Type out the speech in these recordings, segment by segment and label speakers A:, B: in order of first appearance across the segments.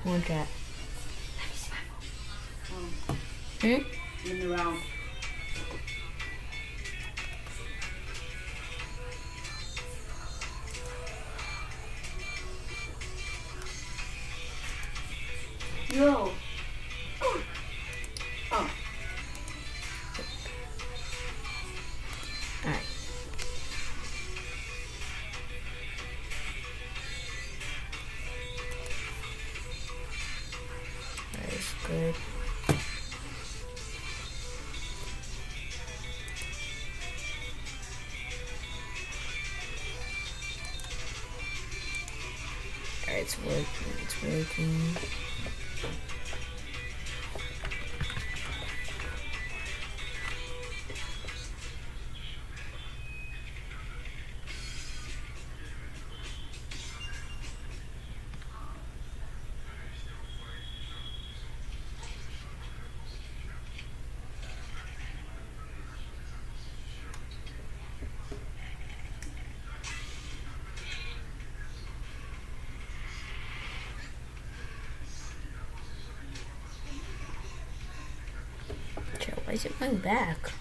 A: One chat.
B: In the round. Yo. Oh.
A: Alright. That is good. Alright, it's working. It's working. Why is it going back?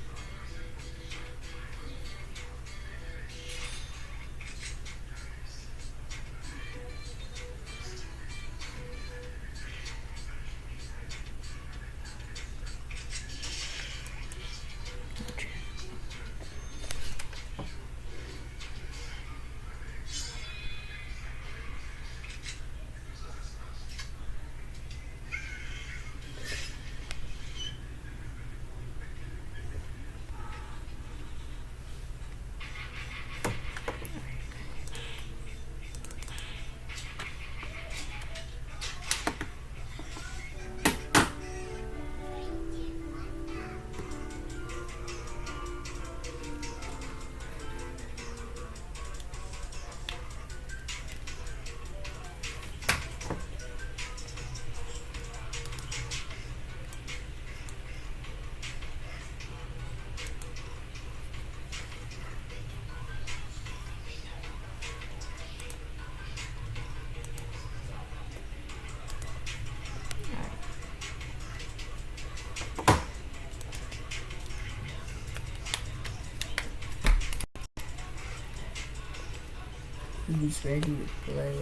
A: He's ready to play.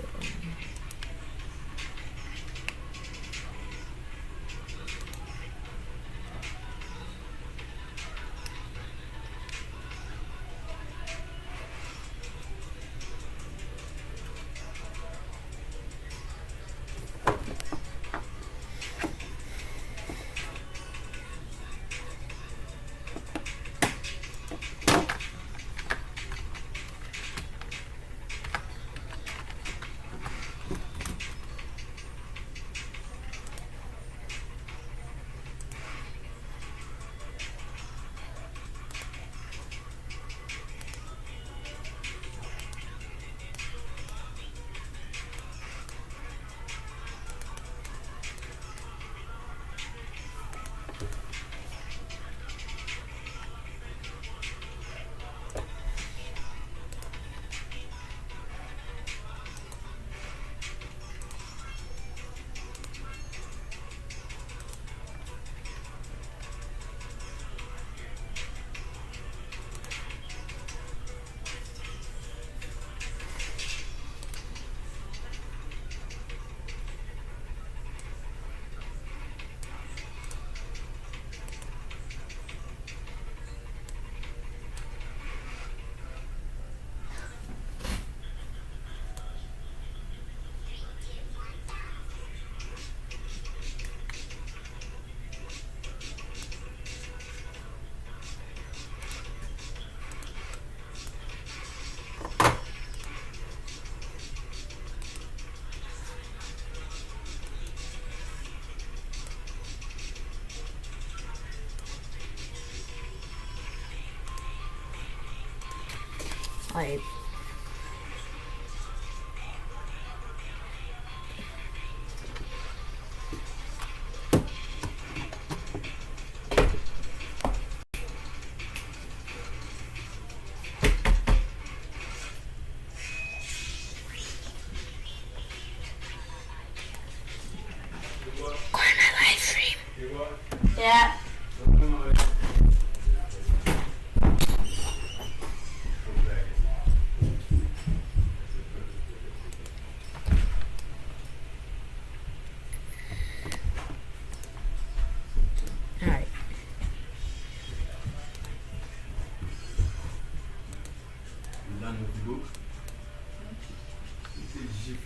A: Like,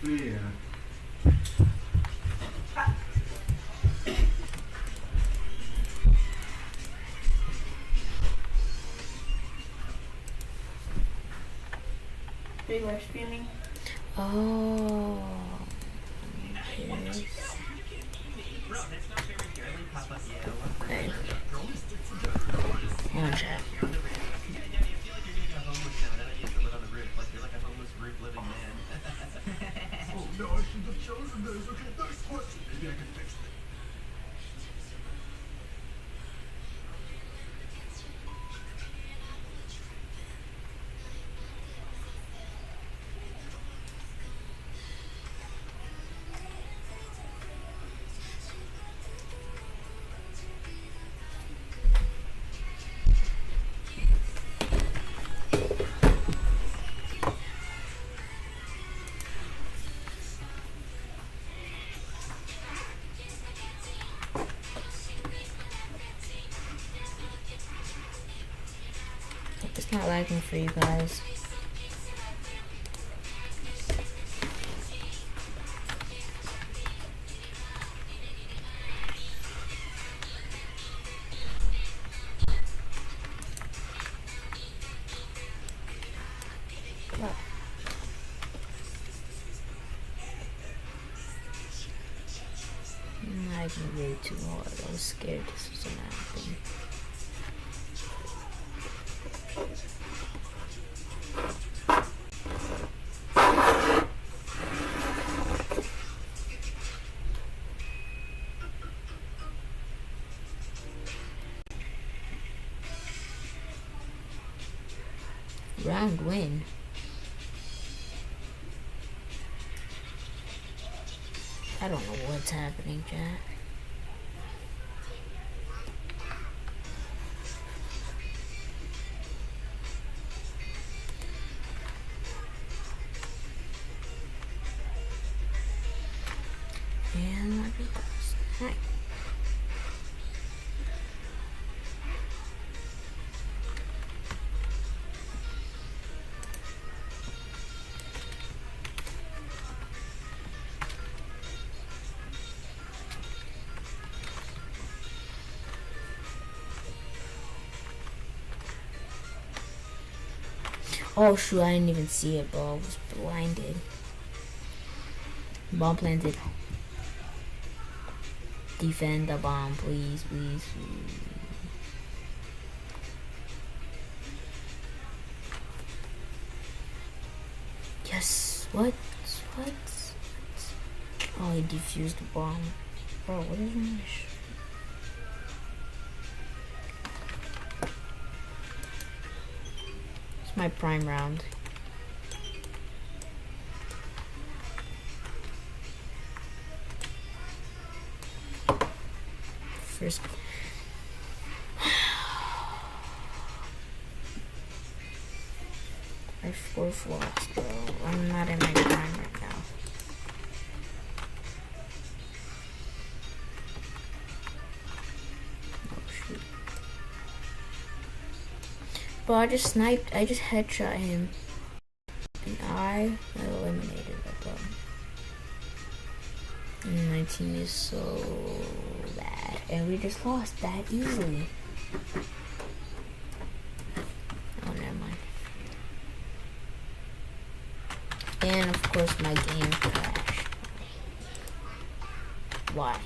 C: fear.
B: Are you live streaming?
A: Oh. Okay. One chat.
C: Oh no, I should have chosen this. Okay, next question. Maybe I can fix it.
A: Hope it's not lagging for you guys. What? I'm lagging way too hard. I was scared this was gonna happen. Round win. I don't know what's happening, Jack. And I just lost. Hi. Oh shoot, I didn't even see it, bro. I was blinded. Bomb planted. Defend the bomb, please, please. Yes. What? What? Oh, he defused the bomb. Bro, what is this? It's my prime round. First. My fourth loss, bro. I'm not in my prime right now. Oh shoot. Bro, I just sniped. I just headshot him. And I eliminated that bro. And my team is so bad. And we just lost that easily. Oh, never mind. And of course my game crashed. Why?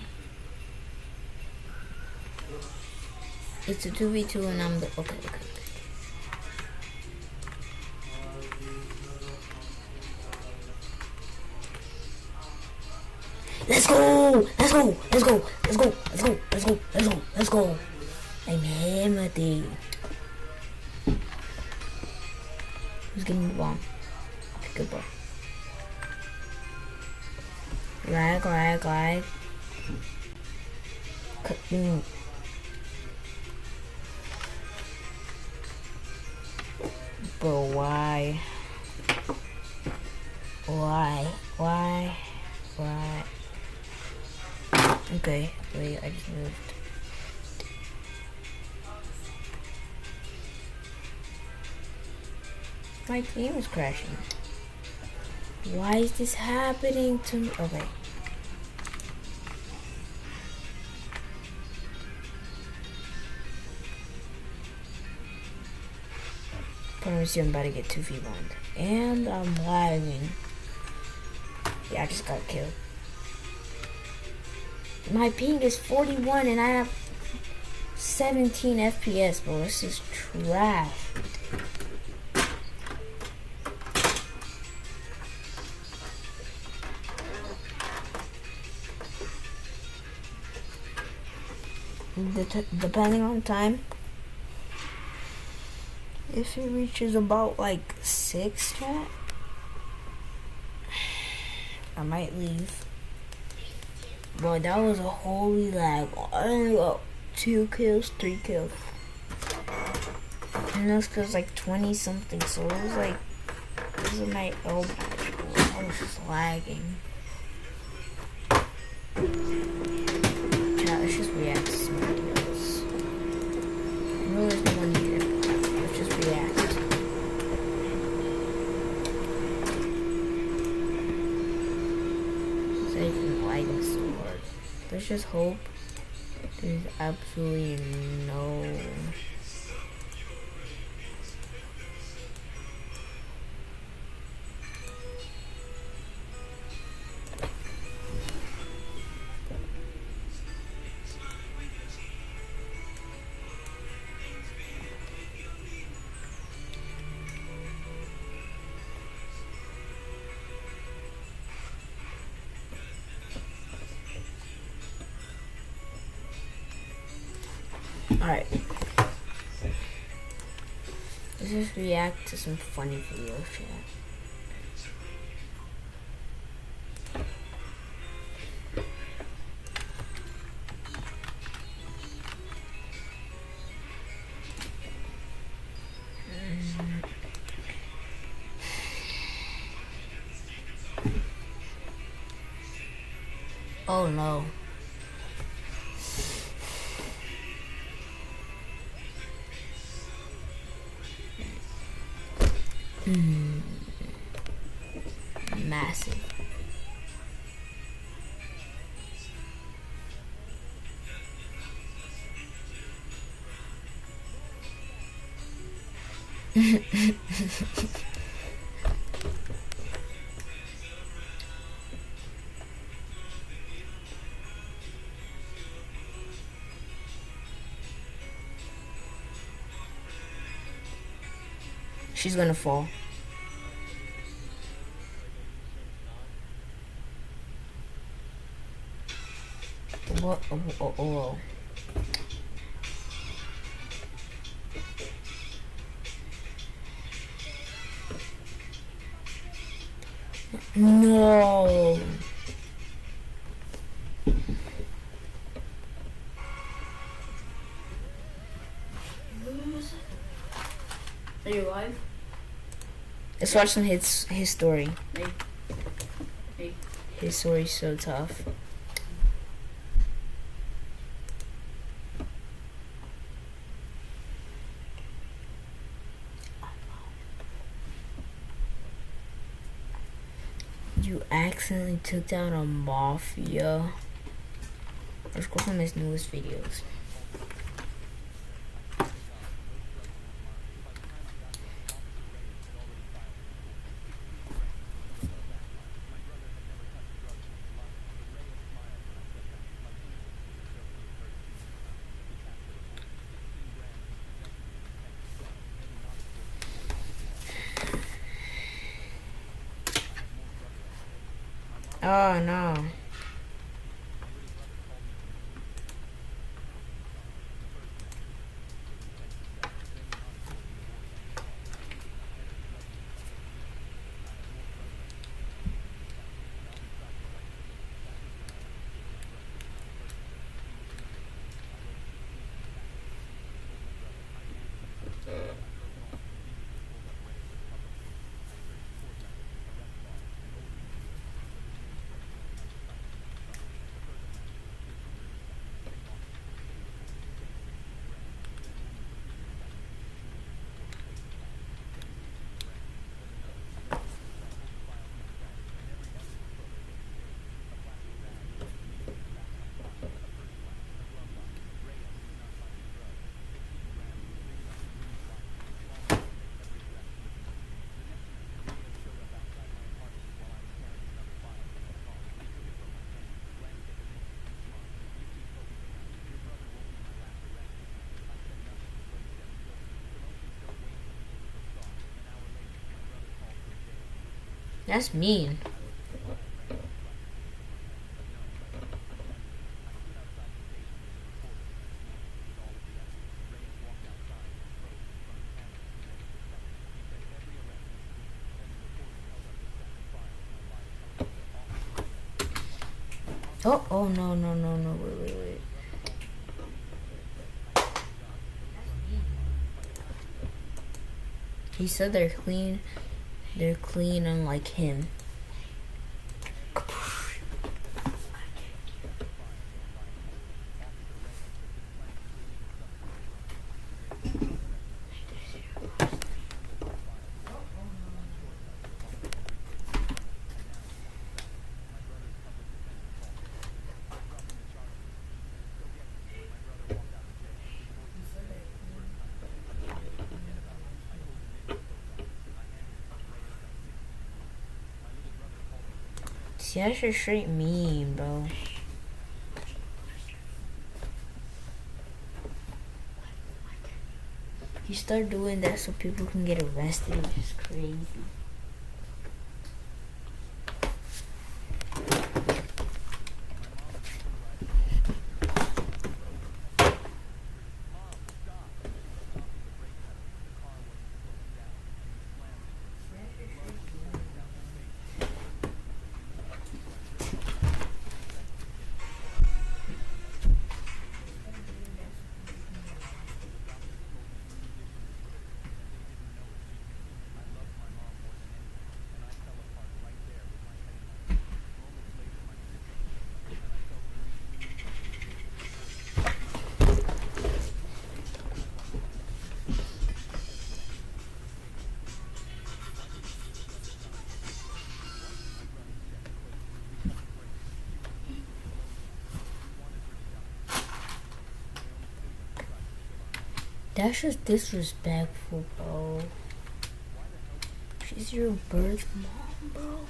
A: It's a 2v2 and I'm the... Okay. Let's go! Let's go! Let's go! Let's go! Let's go! Let's go! Let's go! Let's go! I'm hammered. Who's getting the bomb? Okay, good boy. Lag. Bro, why? Okay, wait, I just moved. My game is crashing. Why is this happening to me? Okay. Promise you I'm about to get 2v1'd. And I'm lagging. Yeah, I just got killed. My ping is 41 and I have 17 FPS, bro. This is trash. Depending on time, if it reaches about like 6 chat, I might leave. But that was a holy lag. I only got 2 kills, 3 kills. And that's cause like 20 something, so it was like, this is my old match. I was just lagging. Let's just react to some videos. I know there's no one here, but let's just react. It's like lagging so hard. Let's just hope there's absolutely no... Alright. Let's just react to some funny videos, chat. Oh no. Massive. She's gonna fall. What? Oh. No.
B: Are you live?
A: Let's watch some his story.
B: Hey.
A: His story's so tough. You accidentally took down a mafia. Let's go from his newest videos. Oh no. That's mean. Oh, no, no, no, no, wait. He said they're clean, unlike him. See, that's just straight mean, bro. You start doing that so people can get arrested. It's just crazy. That's just disrespectful, bro. She's your birth mom, bro.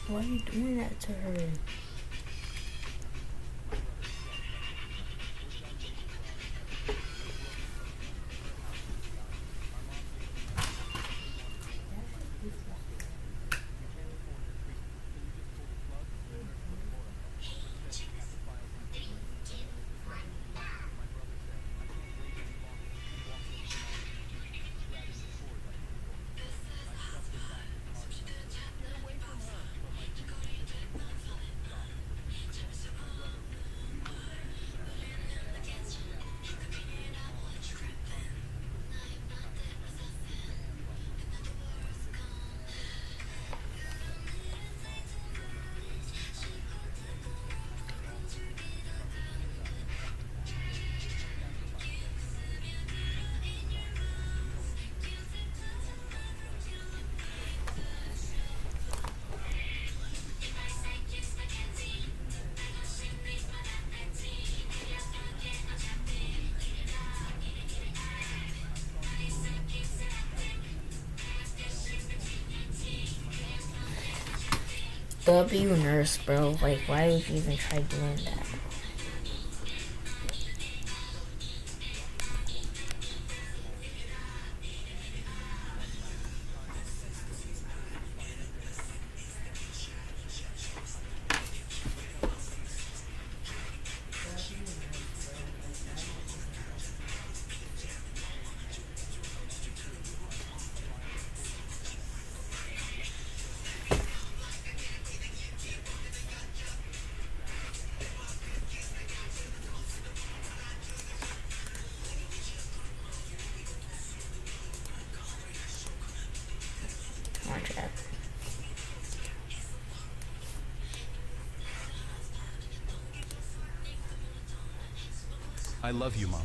A: Why are you doing that to her? W nurse, bro. Like, why would you even try doing that? Watch out.
D: I love you, Mama.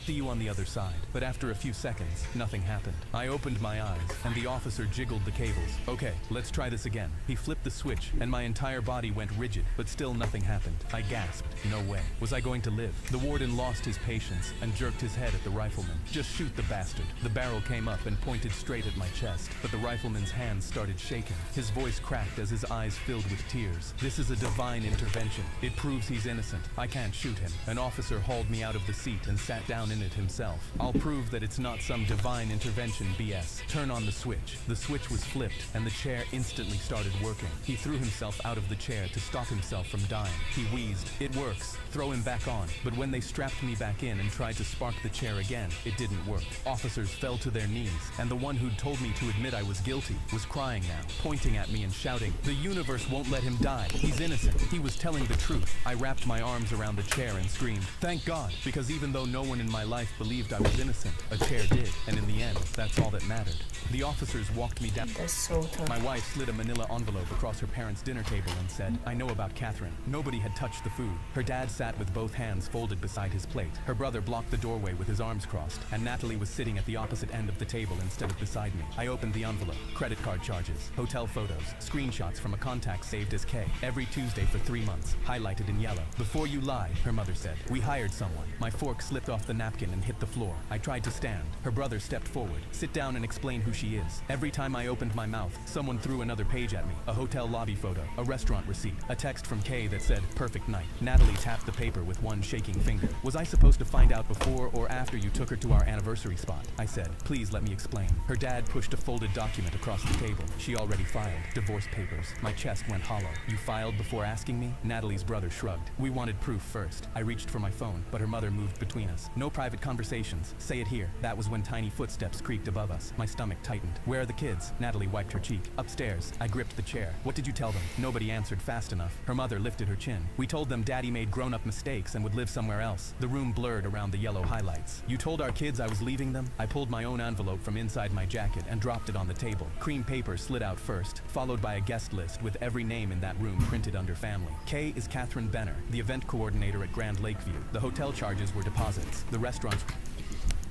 D: See you on the other side. But after a few seconds, nothing happened. I opened my eyes, and the officer jiggled the cables. Okay, let's try this again. He flipped the switch, and my entire body went rigid, but still nothing happened. I gasped. No way. Was I going to live? The warden lost his patience and jerked his head at the rifleman. Just shoot the bastard. The barrel came up and pointed straight at my chest, but the rifleman's hands started shaking. His voice cracked as his eyes filled with tears. This is a divine intervention. It proves he's innocent. I can't shoot him. An officer hauled me out of the seat and sat down in it himself. I'll prove that it's not some divine intervention BS. Turn on the switch. The switch was flipped, and the chair instantly started working. He threw himself out of the chair to stop himself from dying. He wheezed. It works. Throw him back on. But when they strapped me back in and tried to spark the chair again, it didn't work. Officers fell to their knees, and the one who'd told me to admit I was guilty was crying now, pointing at me and shouting, "The universe won't let him die. He's innocent." He was telling the truth. I wrapped my arms around the chair and screamed, "Thank God," because even though no one in my life believed I was innocent, a chair did, and in the end, that's all that mattered. The officers walked me down.
A: That's so tough.
D: My wife slid a manila envelope across her parents' dinner table and said, "I know about Catherine." Nobody had touched the food. Her dad sat with both hands folded beside his plate. Her brother blocked the doorway with his arms crossed, and Natalie was sitting at the opposite end of the table instead of beside me. I opened the envelope. Credit card charges, hotel photos, screenshots from a contact saved as K. Every Tuesday for 3 months, highlighted in yellow. "Before you lie," her mother said. "We hired someone." My fork slipped off the napkin and hit the floor. I tried to stand. Her brother stepped forward. "Sit down and explain who she is." Every time I opened my mouth, someone threw another page at me. A hotel lobby photo, a restaurant receipt, a text from Kay that said, "Perfect night." Natalie tapped the paper with one shaking finger. "Was I supposed to find out before or after you took her to our anniversary spot?" I said. "Please let me explain." Her dad pushed a folded document across the table. "She already filed. Divorce papers." My chest went hollow. "You filed before asking me?" Natalie's brother shrugged. "We wanted proof first." I reached for my phone, but her mother moved between us. "No private conversations. Say it here." That was when tiny footsteps creaked above us. My stomach tightened. "Where are the kids?" Natalie wiped her cheek. "Upstairs." I gripped the chair. "What did you tell them?" Nobody answered fast enough. Her mother lifted her chin. "We told them Daddy made grown-up mistakes and would live somewhere else." The room blurred around the yellow highlights. "You told our kids I was leaving them?" I pulled my own envelope from inside my jacket and dropped it on the table. Cream paper slid out first, followed by a guest list with every name in that room printed under family. K is Catherine Benner, the event coordinator at Grand Lakeview. The hotel charges were deposits. The restaurants...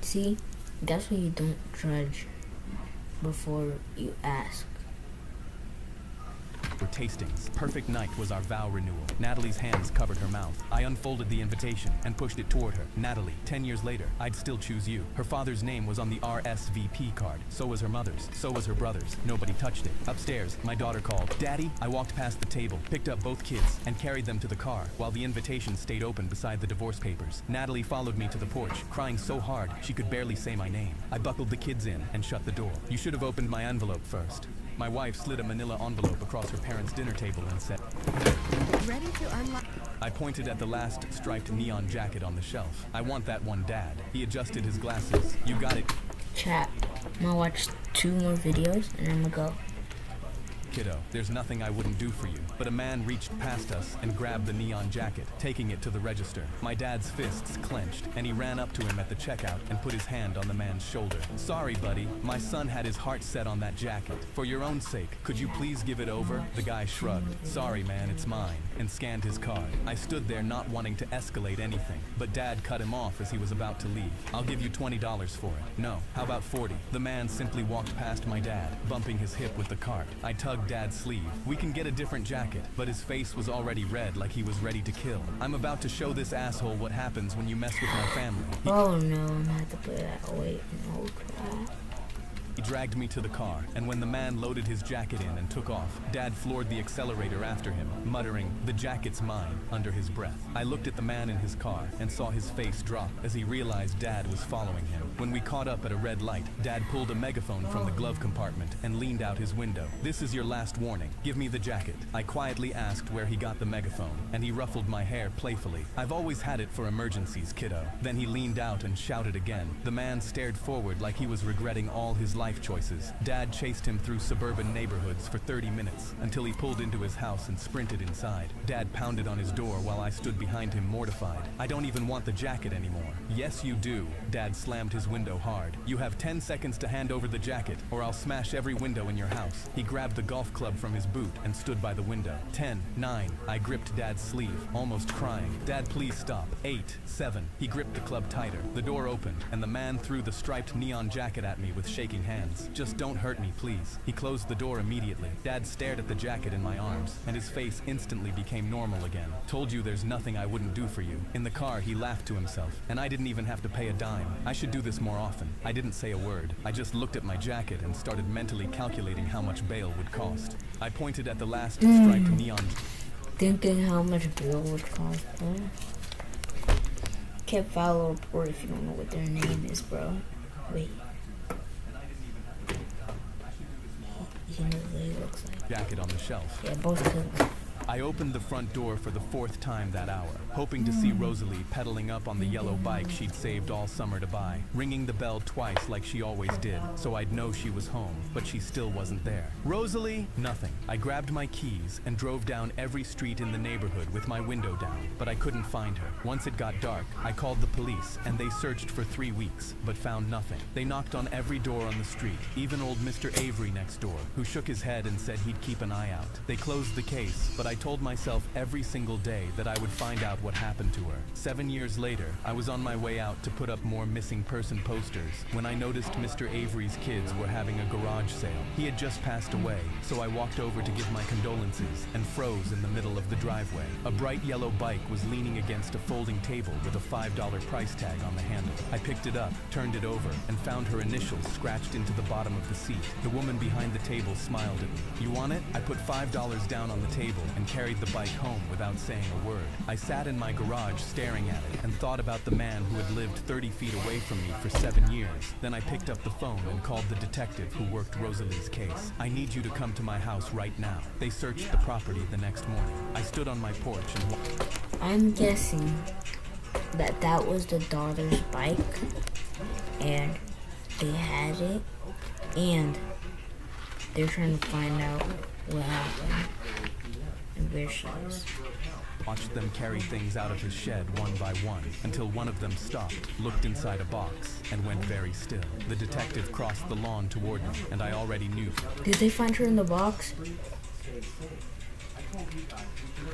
A: See, that's why you don't judge before you ask.
D: were tastings. Perfect night was our vow renewal. Natalie's hands covered her mouth. I unfolded the invitation and pushed it toward her. Natalie, 10 years later, I'd still choose you. Her father's name was on the RSVP card. So was her mother's. So was her brother's. Nobody touched it. Upstairs, my daughter called. "Daddy?" I walked past the table, picked up both kids, and carried them to the car, while the invitation stayed open beside the divorce papers. Natalie followed me to the porch, crying so hard she could barely say my name. I buckled the kids in and shut the door. "You should have opened my envelope first." My wife slid a manila envelope across her parents' dinner table and said,
E: Ready to unlock.
D: I pointed at the last striped neon jacket on the shelf. "I want that one, Dad." He adjusted his glasses. "You got it,
A: Chat. I'm gonna watch 2 more videos and I'm gonna go.
D: kiddo. There's nothing I wouldn't do for you." But a man reached past us and grabbed the neon jacket, taking it to the register. My dad's fists clenched, and he ran up to him at the checkout and put his hand on the man's shoulder. "Sorry, buddy. My son had his heart set on that jacket. For your own sake, could you please give it over?" The guy shrugged. "Sorry, man, it's mine," and scanned his card. I stood there not wanting to escalate anything, but Dad cut him off as he was about to leave. "I'll give you $20 for it." "No, how about 40? The man simply walked past my dad, bumping his hip with the cart. I tugged Dad's sleeve. "We can get a different jacket," but his face was already red, like he was ready to kill. "I'm about to show this asshole what happens when you mess with my family."
A: Oh no, not to put that away. No crap.
D: He dragged me to the car, and when the man loaded his jacket in and took off, Dad floored the accelerator after him, muttering, "The jacket's mine," under his breath. I looked at the man in his car and saw his face drop as he realized Dad was following him. When we caught up at a red light, Dad pulled a megaphone from the glove compartment and leaned out his window. "This is your last warning. Give me the jacket." I quietly asked where he got the megaphone, and he ruffled my hair playfully. "I've always had it for emergencies, kiddo." Then he leaned out and shouted again. The man stared forward like he was regretting all his life choices. Dad chased him through suburban neighborhoods for 30 minutes until he pulled into his house and sprinted inside. Dad pounded on his door while I stood behind him mortified. "I don't even want the jacket anymore." "Yes, you do." Dad slammed his window hard. "You have 10 seconds to hand over the jacket, or I'll smash every window in your house." He grabbed the golf club from his boot and stood by the window. 10, 9. I gripped Dad's sleeve, almost crying. "Dad, please stop." 8, 7. He gripped the club tighter. The door opened, and the man threw the striped neon jacket at me with shaking hands. "Just don't hurt me, please." He closed the door immediately. Dad stared at the jacket in my arms, and his face instantly became normal again. "Told you there's nothing I wouldn't do for you." In the car, he laughed to himself, and I didn't even have to pay a dime. I should do this more often. I didn't say a word. I just looked at my jacket and started mentally calculating how much bail would cost. I pointed at the last striped neon.
A: Thinking how much bill would cost. Huh? can't file a report if you don't know what their name is, bro. Wait. You know what he looks like.
D: Jacket on the shelf.
A: Yeah, both cook.
D: I opened the front door for the 4th time that hour, hoping to see Rosalie pedaling up on the yellow bike she'd saved all summer to buy, ringing the bell twice like she always did, so I'd know she was home, but she still wasn't there. Rosalie? Nothing. I grabbed my keys and drove down every street in the neighborhood with my window down, but I couldn't find her. Once it got dark, I called the police, and they searched for 3 weeks, but found nothing. They knocked on every door on the street, even old Mr. Avery next door, who shook his head and said he'd keep an eye out. They closed the case, but I told myself every single day that I would find out what happened to her. 7 years later, I was on my way out to put up more missing person posters when I noticed Mr. Avery's kids were having a garage sale. He had just passed away, so I walked over to give my condolences and froze in the middle of the driveway. A bright yellow bike was leaning against a folding table with a $5 price tag on the handle. I picked it up, turned it over, and found her initials scratched into the bottom of the seat. The woman behind the table smiled at me. "You want it?" I put $5 down on the table and carried the bike home without saying a word. I sat in my garage staring at it and thought about the man who had lived 30 feet away from me for 7 years. Then I picked up the phone and called the detective who worked Rosalie's case. "I need you to come to my house right now." They searched the property the next morning. I stood on my porch and
A: I'm guessing that that was the daughter's bike, and they had it, and they're trying to find out what happened and where she is.
D: watched them carry things out of his shed one by one until one of them stopped, looked inside a box, and went very still. The detective crossed the lawn toward me, and I already knew.
A: Did they find her in the box?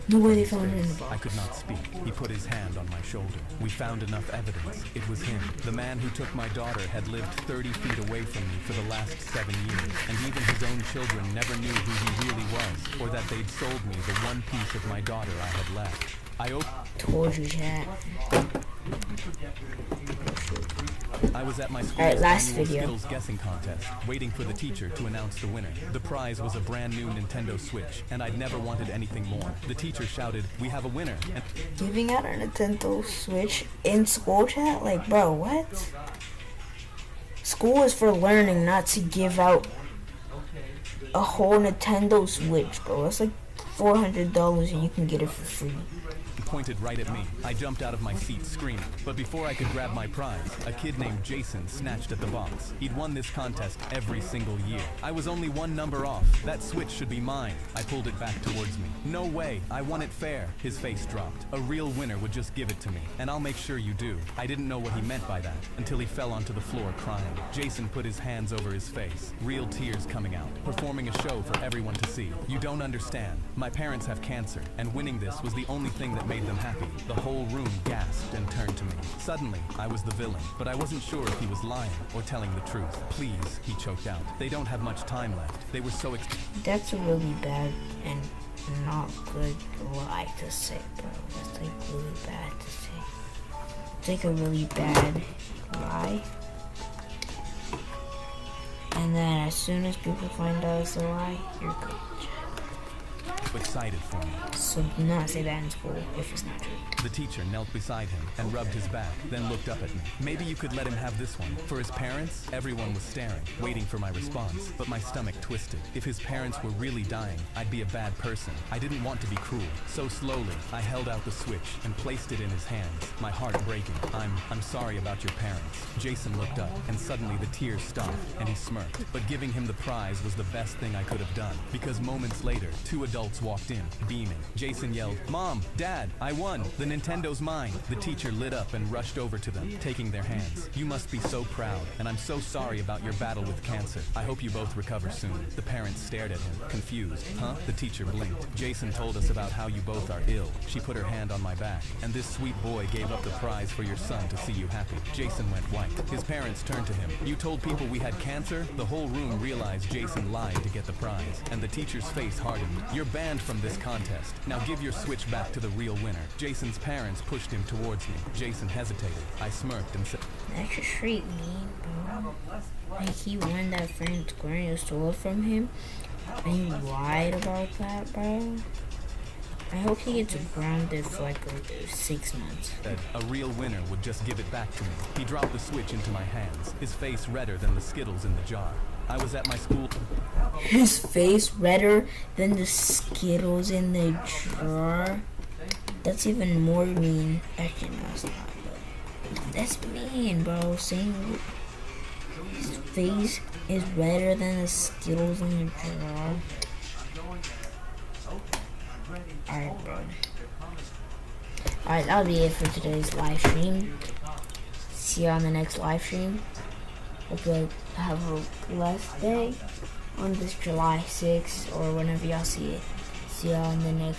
A: No way they found her in the box.
D: I could not speak. He put his hand on my shoulder. We found enough evidence. It was him. The man who took my daughter had lived 30 feet away from me for the last 7 years, and even his own children never knew who he really was, or that they'd sold me the one piece of my daughter I had left.
A: Told you, chat.
D: I was at my school's
A: Alright, last
D: annual
A: video.
D: Skittles guessing contest, waiting for the teacher to announce the winner. The prize was a brand new Nintendo Switch, and I'd never wanted anything more. The teacher shouted, "We have a winner!" And
A: Giving out a Nintendo Switch in school, chat? Like, bro, what? School is for learning, not to give out a whole Nintendo Switch, bro. That's like $400 and you can get it for free.
D: pointed right at me. I jumped out of my seat screaming, but before I could grab my prize, a kid named Jason snatched at the box. He'd won this contest every single year. I was only one number off. That Switch should be mine. I pulled it back towards me. No way, I won it fair. His face dropped. A real winner would just give it to me, and I'll make sure you do. I didn't know what he meant by that until he fell onto the floor crying. Jason put his hands over his face, real tears coming out, performing a show for everyone to see. You don't understand. My parents have cancer, and winning this was the only thing that made them happy. The whole room gasped and turned to me. Suddenly, I was the villain, but I wasn't sure if he was lying or telling the truth. "Please," he choked out. "They don't have much time left." They were so
A: That's a really bad and not good lie to say, bro. That's like really bad to say. It's like a really bad lie. And then as soon as people find out it's a lie, you're good.
D: excited for me.
A: So do not say that in school if it's not true.
D: The teacher knelt beside him and rubbed his back, then looked up at me. "Maybe you could let him have this one." For his parents, everyone was staring, waiting for my response, but my stomach twisted. If his parents were really dying, I'd be a bad person. I didn't want to be cruel. So slowly, I held out the Switch and placed it in his hands, my heart breaking. I'm sorry about your parents." Jason looked up, and suddenly the tears stopped, and he smirked. But giving him the prize was the best thing I could have done, because moments later, 2 adults walked in, beaming. Jason yelled, "Mom, Dad, I won! The Nintendo's mine!" The teacher lit up and rushed over to them, taking their hands. "You must be so proud, and I'm so sorry about your battle with cancer. I hope you both recover soon." The parents stared at him, confused. "Huh?" The teacher blinked. "Jason told us about how you both are ill." She put her hand on my back. "And this sweet boy gave up the prize for your son to see you happy." Jason went white. His parents turned to him. "You told people we had cancer?" The whole room realized Jason lied to get the prize, and the teacher's face hardened. "You're banned from this contest. Now give your Switch back to the real winner." Jason's parents pushed him towards me. Jason hesitated. I smirked and said,
A: That's just straight mean, bro. Like, he won that friend square and stole it from him, and you lied about that, bro. I hope he gets grounded for like 6 months.
D: Said a real winner would just give it back to me. He dropped the switch into my hands, his face redder than the Skittles in the jar. I was at my school.
A: His face redder than the Skittles in the jar. That's even more mean. Actually, no, it's not. But that's mean, bro. Saying his face is redder than the Skittles in the jar. Alright, bro. Alright, that'll be it for today's live stream. See you on the next live stream. Hope you have a blessed day on this July 6th or whenever y'all see it. See y'all on the next